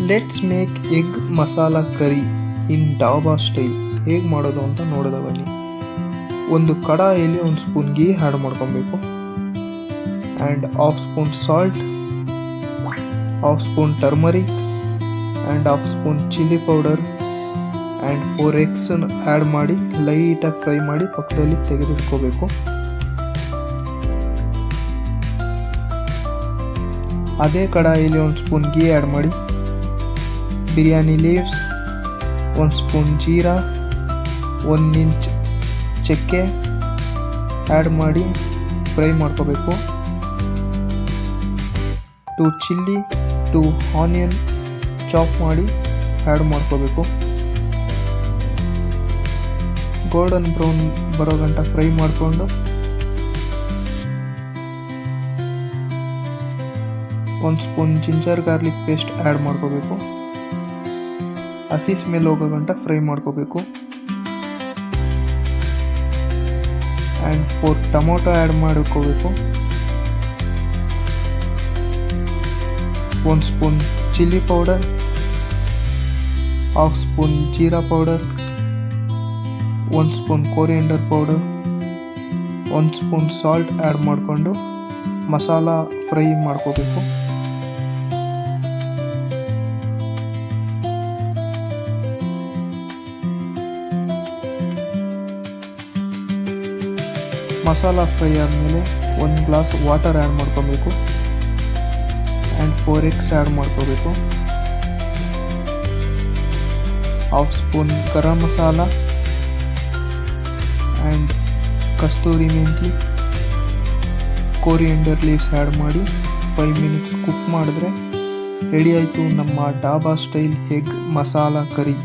Let's make egg masala curry in dhaba style. ಹೇಗೆ ಮಾಡೋದು ಅಂತ ನೋಡೋದ ಬನ್ನಿ. ಒಂದು ಕಡಾಯಿಯಲ್ಲಿ 1 ಸ್ಪೂನ್ ಗೀ ಆ್ಯಡ್ ಮಾಡ್ಕೊಬೇಕು and half spoon salt, half spoon turmeric and half spoon chilli powder and 4 ಎಗ್ಸನ್ನು ಆ್ಯಡ್ ಮಾಡಿ ಲೈಟಾಗಿ ಫ್ರೈ ಮಾಡಿ ಪಕ್ಕದಲ್ಲಿ ತೆಗೆದಿಟ್ಕೋಬೇಕು. ಅದೇ ಕಡಾಯಿಯಲ್ಲಿ 1 ಸ್ಪೂನ್ ಗೀ ಆ್ಯಡ್ ಮಾಡಿ biryani leaves, 1 spoon jeera, 1 inch ಚಕ್ಕೆ ಆ್ಯಡ್ ಮಾಡಿ ಫ್ರೈ ಮಾಡ್ಕೋಬೇಕು. 2 ಚಿಲ್ಲಿ, 2 ಆನಿಯನ್ ಚಾಪ್ ಮಾಡಿ ಆ್ಯಡ್ ಮಾಡ್ಕೋಬೇಕು. ಗೋಲ್ಡನ್ ಬ್ರೌನ್ ಬರೋ ಗಂಟ ಫ್ರೈ ಮಾಡಿಕೊಂಡು 1 spoon ginger garlic paste add ಮಾಡ್ಕೋಬೇಕು. ಹಸಿ ಸ್ಮೆಲ್ ಹೋಗೋ ಗಂಟ ಫ್ರೈ ಮಾಡ್ಕೋಬೇಕು. ಆ್ಯಂಡ್ 4 ಟೊಮೊಟೊ ಆ್ಯಡ್ ಮಾಡ್ಕೋಬೇಕು. 1 spoon chilli powder, half spoon jeera powder, 1 spoon coriander powder, 1 spoon salt add ಮಾಡಿಕೊಂಡು ಮಸಾಲ ಫ್ರೈ ಮಾಡ್ಕೋಬೇಕು. ಮಸಾಲ ಫ್ರೈ ಆದಮೇಲೆ 1 ಗ್ಲಾಸ್ ವಾಟರ್ ಆ್ಯಡ್ ಮಾಡ್ಕೋಬೇಕು ಆ್ಯಂಡ್ 4 ಎಗ್ಸ್ ಆ್ಯಡ್ ಮಾಡ್ಕೋಬೇಕು. Half spoon garam masala and kasuri methi, coriander leaves add ಮಾಡಿ 5 ಮಿನಿಟ್ಸ್ ಕುಕ್ ಮಾಡಿದ್ರೆ ready ಆಯಿತು ನಮ್ಮ ಡಾಬಾ ಸ್ಟೈಲ್ ಎಗ್ ಮಸಾಲ ಕರಿ.